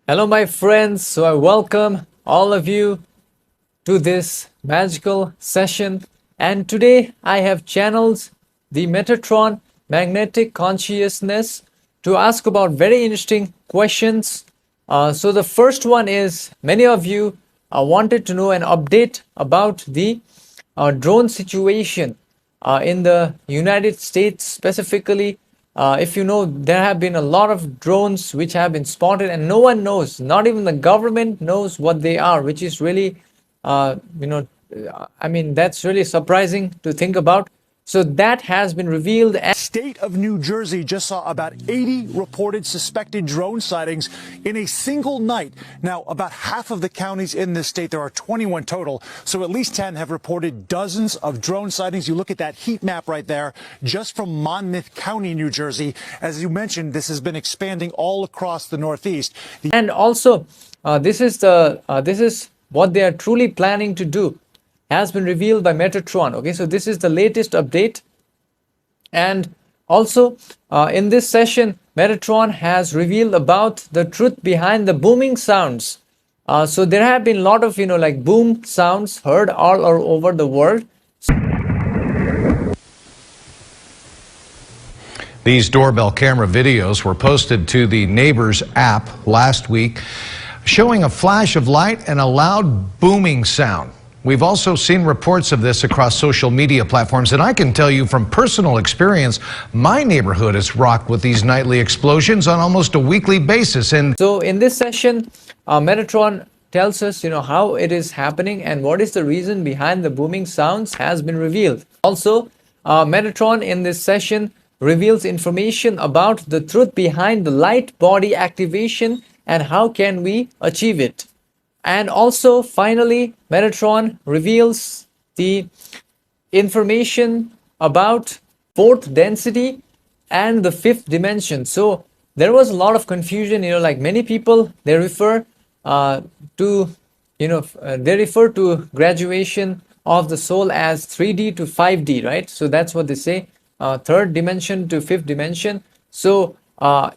Hello, my friends. So, I welcome all of you to this magical session. And today I have channeled the Metatron magnetic consciousness to ask about very interesting questions. So, the first one is many of you wanted to know an update about the drone situation in the United States specifically. If you know, there have been a lot of drones which have been spotted, and no one knows, not even the government knows what they are, which is really, uh, you know, I mean, that's really surprising to think about. So that has been revealed. State of New Jersey just saw about 80 reported suspected drone sightings in a single night. Now, about half of the counties in this state, there are 21 total, so at least 10 have reported dozens of drone sightings. You look at that heat map right there, just from Monmouth County, New Jersey. As you mentioned, this has been expanding all across the Northeast. And also, this is what they are truly planning to do, has been revealed by Metatron. Okay, so this is the latest update. And also, in this session, Metatron has revealed about the truth behind the booming sounds. So there have been a lot of, like boom sounds heard all over the world. These doorbell camera videos were posted to the Neighbors app last week, showing a flash of light and a loud booming sound. We've also seen reports of this across social media platforms, and I can tell you from personal experience, my neighborhood is rocked with these nightly explosions on almost a weekly basis. And so in this session, Metatron tells us, how it is happening and what is the reason behind the booming sounds has been revealed. Also, Metatron in this session reveals information about the truth behind the light body activation and how can we achieve it. And also, finally, Metatron reveals the information about fourth density and the fifth dimension. So there was a lot of confusion, like many people, they refer to graduation of the soul as 3D to 5D, right? So that's what they say, third dimension to fifth dimension. So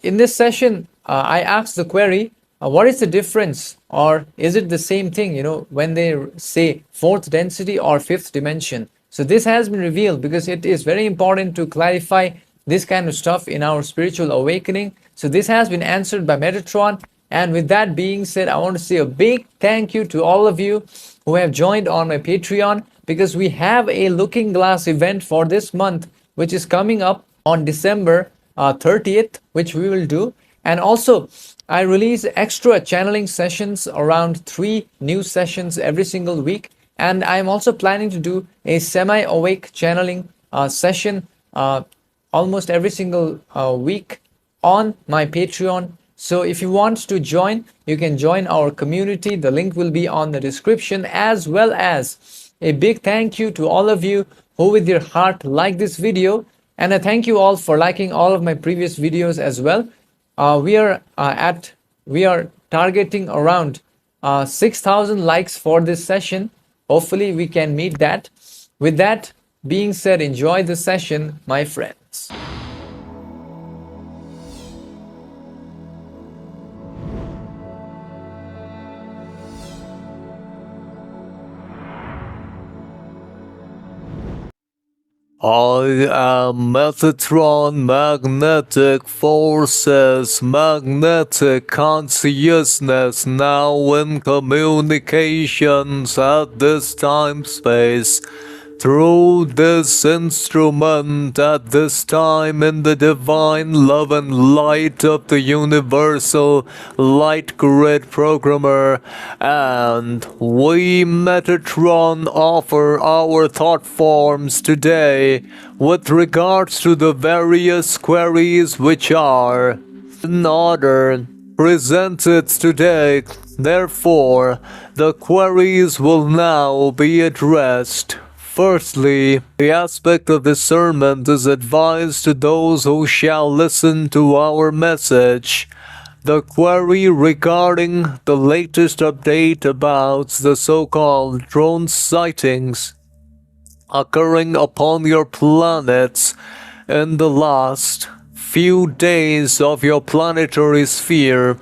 in this session, I asked the query, what is the difference, or is it the same thing, when they say fourth density or fifth dimension? So this has been revealed because it is very important to clarify this kind of stuff in our spiritual awakening. So this has been answered by Metatron. And with that being said, I want to say a big thank you to all of you who have joined on my Patreon, because we have a looking glass event for this month, which is coming up on December 30th, which we will do. And also, I release extra channeling sessions, around 3 new sessions every single week. And I'm also planning to do a semi-awake channeling session almost every single week on my Patreon. So if you want to join, you can join our community. The link will be on the description, as well as a big thank you to all of you who with your heart like this video. And I thank you all for liking all of my previous videos as well. We are targeting around 6,000 likes for this session. Hopefully we can meet that. With that being said, enjoy the session, my friends. I am Metatron Magnetic Forces, Magnetic Consciousness, now in communications at this time-space. Through this instrument at this time in the divine love and light of the universal light grid programmer, and we Metatron offer our thought forms today with regards to the various queries which are in order presented today. Therefore, the queries will now be addressed. Firstly, the aspect of discernment is advised to those who shall listen to our message. The query regarding the latest update about the so-called drone sightings occurring upon your planets in the last few days of your planetary sphere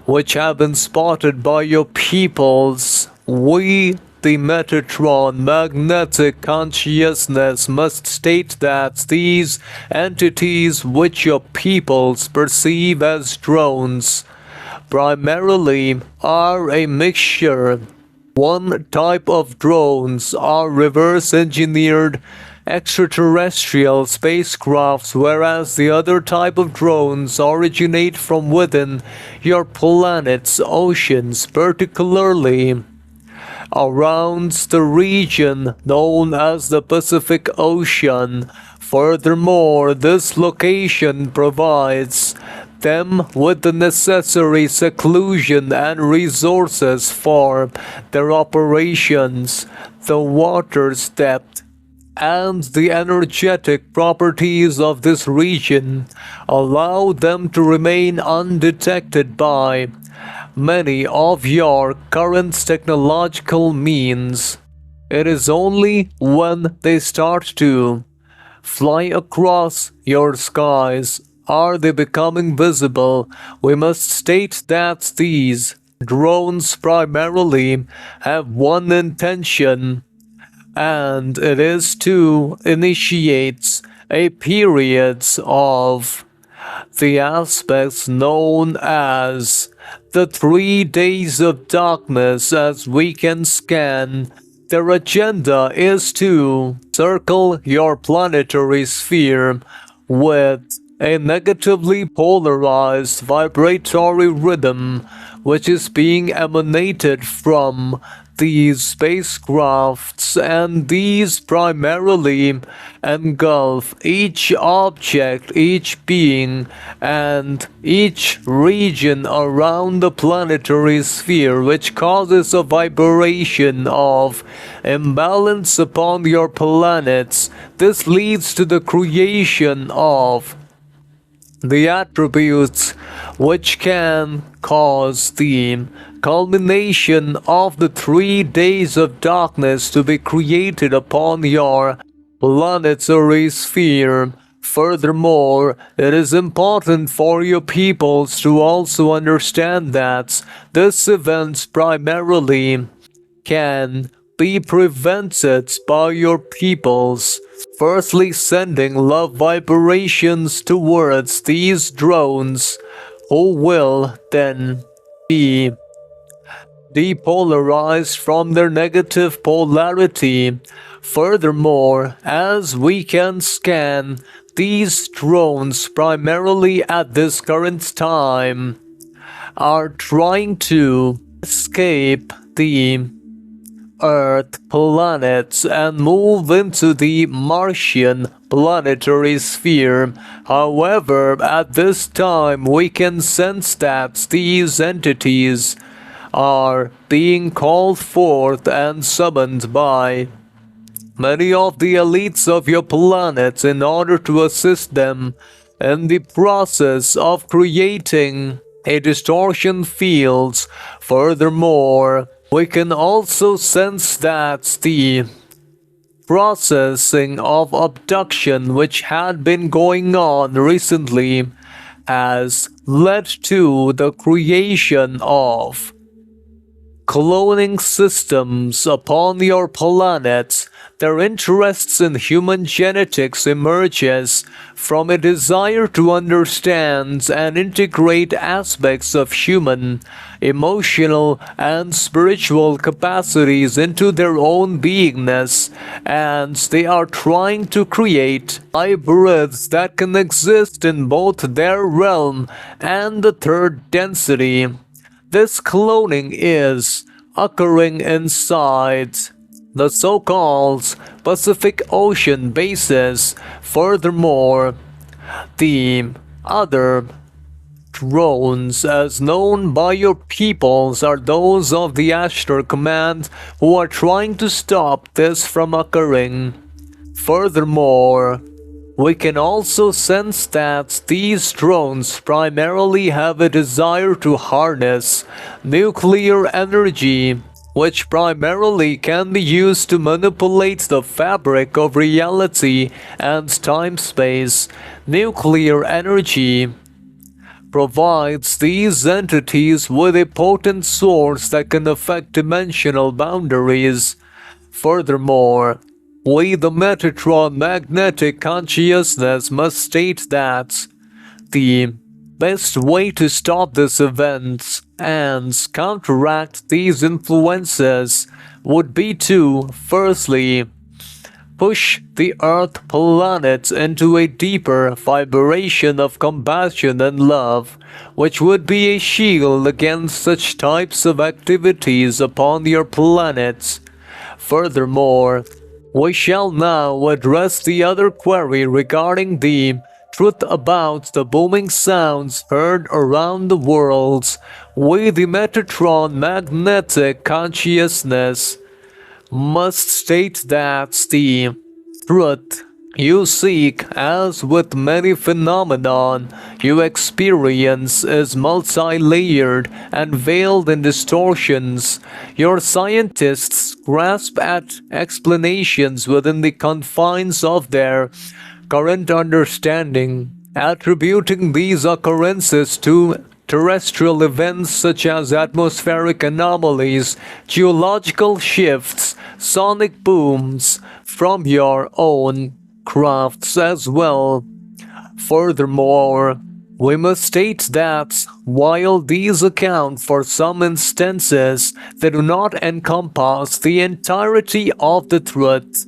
which have been spotted by your peoples. We, the Metatron magnetic consciousness, must state that these entities which your peoples perceive as drones primarily are a mixture. One type of drones are reverse-engineered extraterrestrial spacecrafts, whereas the other type of drones originate from within your planet's oceans, particularly around the region known as the Pacific Ocean. Furthermore, this location provides them with the necessary seclusion and resources for their operations. The water's depth and the energetic properties of this region allow them to remain undetected by many of your current technological means. It is only when they start to fly across your skies are they becoming visible. We must state that these drones primarily have one intention, and it is to initiate a period of the aspects known as the 3 days of darkness. As we can scan, their agenda is to circle your planetary sphere with a negatively polarized vibratory rhythm, which is being emanated from these spacecrafts, and these primarily engulf each object, each being, and each region around the planetary sphere, which causes a vibration of imbalance upon your planets. This leads to the creation of the attributes which can cause the culmination of the 3 days of darkness to be created upon your planetary sphere. Furthermore, it is important for your peoples to also understand that this event primarily can be prevented by your peoples firstly sending love vibrations towards these drones, who will then be depolarized from their negative polarity. Furthermore, as we can scan, these drones primarily at this current time are trying to escape the Earth planets and move into the Martian planetary sphere. However, at this time we can sense that these entities are being called forth and summoned by many of the elites of your planet in order to assist them in the process of creating a distortion field. Furthermore, we can also sense that the processing of abduction which had been going on recently has led to the creation of cloning systems upon your planet. Their interests in human genetics emerges from a desire to understand and integrate aspects of human, emotional, and spiritual capacities into their own beingness, and they are trying to create hybrids that can exist in both their realm and the third density. This cloning is occurring inside the so-called Pacific Ocean bases. Furthermore, the other drones, as known by your peoples, are those of the Ashtar Command, who are trying to stop this from occurring. Furthermore, we can also sense that these drones primarily have a desire to harness nuclear energy, which primarily can be used to manipulate the fabric of reality and time-space. Nuclear energy provides these entities with a potent source that can affect dimensional boundaries. Furthermore, we, the Metatron magnetic consciousness, must state that the best way to stop this event and counteract these influences would be to, firstly, push the Earth planet into a deeper vibration of compassion and love, which would be a shield against such types of activities upon your planet. Furthermore, we shall now address the other query regarding the truth about the booming sounds heard around the world. We, the Metatron magnetic consciousness, must state that the truth you seek, as with many phenomenon you experience, is multi-layered and veiled in distortions. Your scientists grasp at explanations within the confines of their current understanding, attributing these occurrences to terrestrial events such as atmospheric anomalies, geological shifts, sonic booms from your own crafts as well. Furthermore, we must state that while these account for some instances, they do not encompass the entirety of the truth.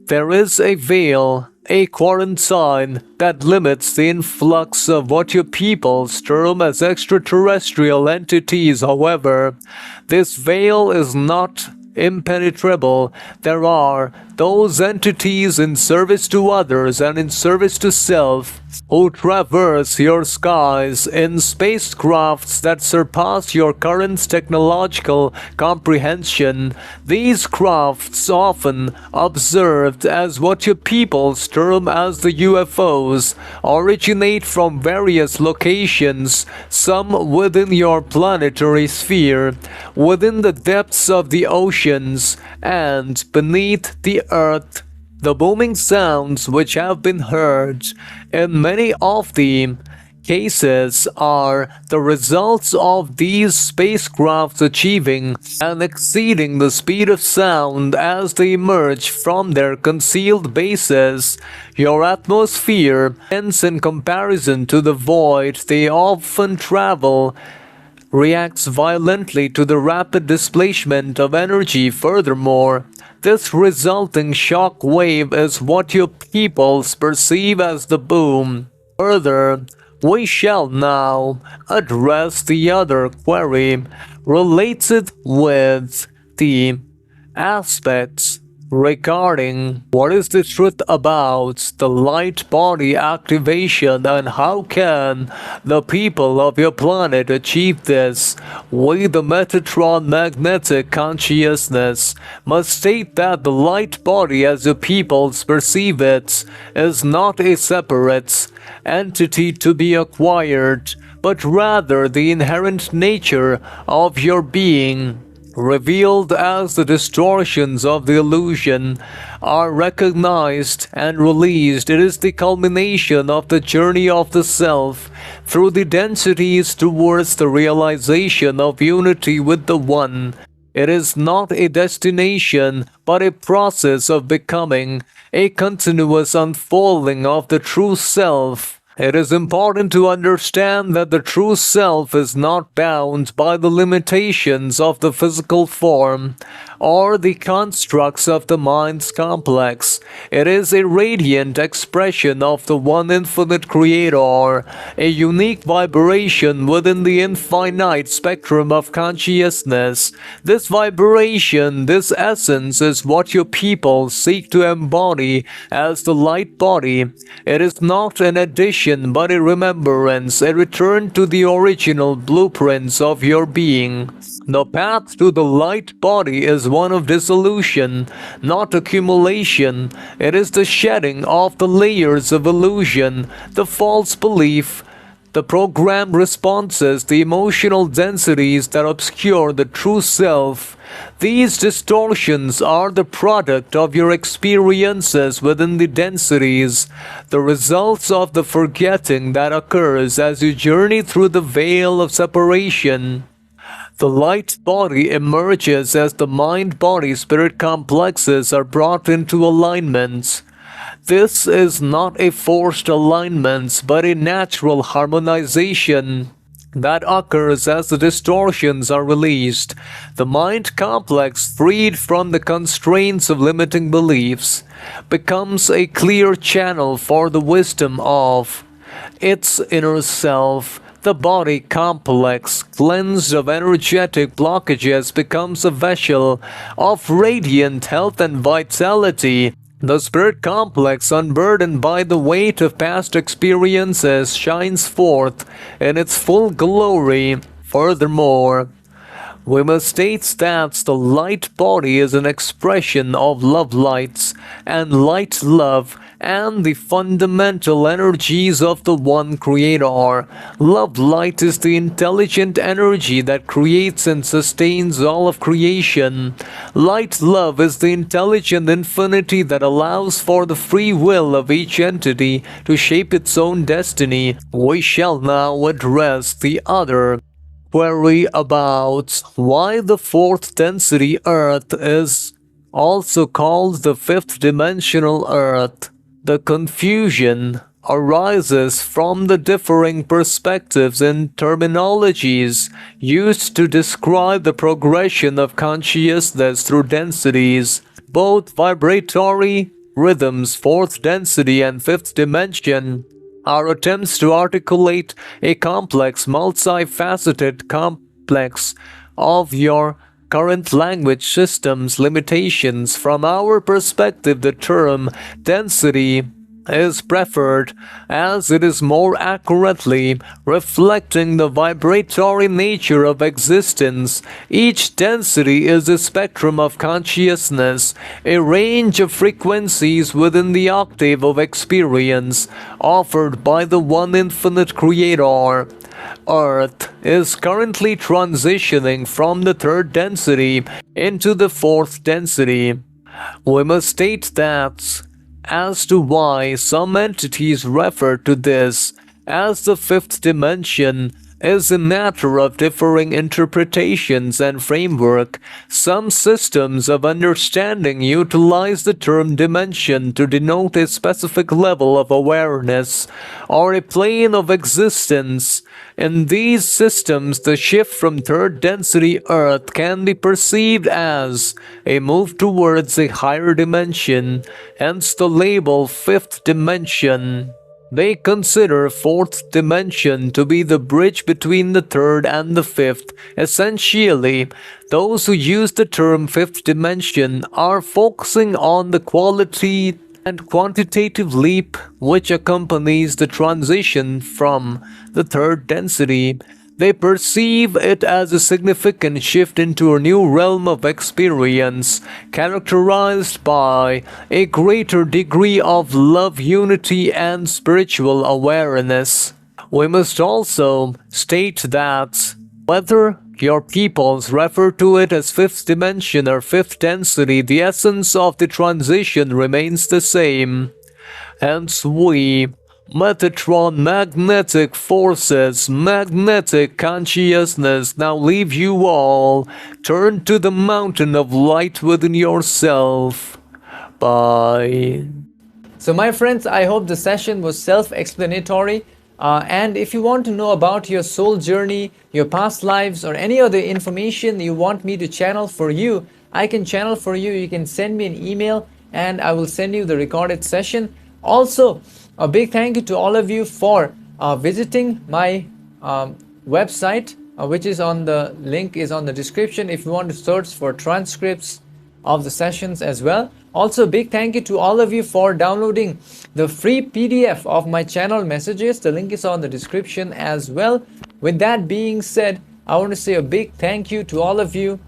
There is a veil, a quarantine that limits the influx of what your peoples term as extraterrestrial entities. However, this veil is not impenetrable. There are those entities in service to others and in service to self who traverse your skies in spacecrafts that surpass your current technological comprehension. These crafts, often observed as what your peoples term as the UFOs, originate from various locations, some within your planetary sphere, within the depths of the oceans, and beneath the earth. The booming sounds which have been heard in many of the cases are the results of these spacecrafts achieving and exceeding the speed of sound as they emerge from their concealed bases. Your atmosphere, hence in comparison to the void they often travel, reacts violently to the rapid displacement of energy. Furthermore, this resulting shock wave is what your peoples perceive as the boom. Further, we shall now address the other query related with the aspects regarding what is the truth about the light body activation and how can the people of your planet achieve this. We, the Metatron magnetic consciousness, must state that the light body as your peoples perceive it is not a separate entity to be acquired, but rather the inherent nature of your being. Revealed as the distortions of the illusion are recognized and released, it is the culmination of the journey of the self through the densities towards the realization of unity with the One. It is not a destination, but a process of becoming, a continuous unfolding of the true self. It is important to understand that the true self is not bound by the limitations of the physical form or the constructs of the mind's complex. It is a radiant expression of the one infinite creator, a unique vibration within the infinite spectrum of consciousness. This vibration, this essence, is what your people seek to embody as the light body. It is not an addition, but a remembrance, a return to the original blueprints of your being. The path to the light body is one of dissolution, not accumulation. It is the shedding of the layers of illusion, the false belief, the programmed responses, the emotional densities that obscure the true self. These distortions are the product of your experiences within the densities, the results of the forgetting that occurs as you journey through the veil of separation. The light body emerges as the mind-body-spirit complexes are brought into alignment. This is not a forced alignment, but a natural harmonization that occurs as the distortions are released. The mind complex, freed from the constraints of limiting beliefs, becomes a clear channel for the wisdom of its inner self. The body complex, cleansed of energetic blockages, becomes a vessel of radiant health and vitality. The spirit complex, unburdened by the weight of past experiences, shines forth in its full glory. Furthermore, we must state that the light body is an expression of love lights and light love and the fundamental energies of the one creator. Love light is the intelligent energy that creates and sustains all of creation. Light love is the intelligent infinity that allows for the free will of each entity to shape its own destiny. We shall now address the other query about why the fourth density Earth is also called the fifth dimensional Earth. The confusion arises from the differing perspectives and terminologies used to describe the progression of consciousness through densities. Both vibratory rhythms, fourth density and fifth dimension, are attempts to articulate a complex, multifaceted complex of your current language system's limitations. From our perspective, the term density is preferred as it is more accurately reflecting the vibratory nature of existence. Each density is a spectrum of consciousness, a range of frequencies within the octave of experience offered by the one infinite creator. Earth is currently transitioning from the third density into the fourth density. We must state that as to why some entities refer to this as the fifth dimension is a matter of differing interpretations and framework. Some systems of understanding utilize the term dimension to denote a specific level of awareness or a plane of existence. In these systems, the shift from third density Earth can be perceived as a move towards a higher dimension, hence the label fifth dimension. They consider fourth dimension to be the bridge between the third and the fifth. Essentially, those who use the term fifth dimension are focusing on the quality and quantitative leap which accompanies the transition from the third density. They perceive it as a significant shift into a new realm of experience, characterized by a greater degree of love, unity, and spiritual awareness. We must also state that whether your peoples refer to it as fifth dimension or fifth density, the essence of the transition remains the same. Hence we, Metatron magnetic forces, magnetic consciousness, now leave you all. Turn to the mountain of light within yourself. Bye. So my friends, I hope the session was self-explanatory. And if you want to know about your soul journey, your past lives, or any other information you want me to channel for you, I can channel for you. You can send me an email and I will send you the recorded session. Also, a big thank you to all of you for visiting my website, which is on the link is on the description if you want to search for transcripts of the sessions as well. Also, big thank you to all of you for downloading the free PDF of my channel messages. The link is on the description as well. With that being said, I want to say a big thank you to all of you,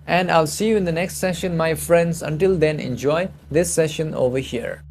and I'll see you in the next session, my friends. Until then, enjoy this session over here.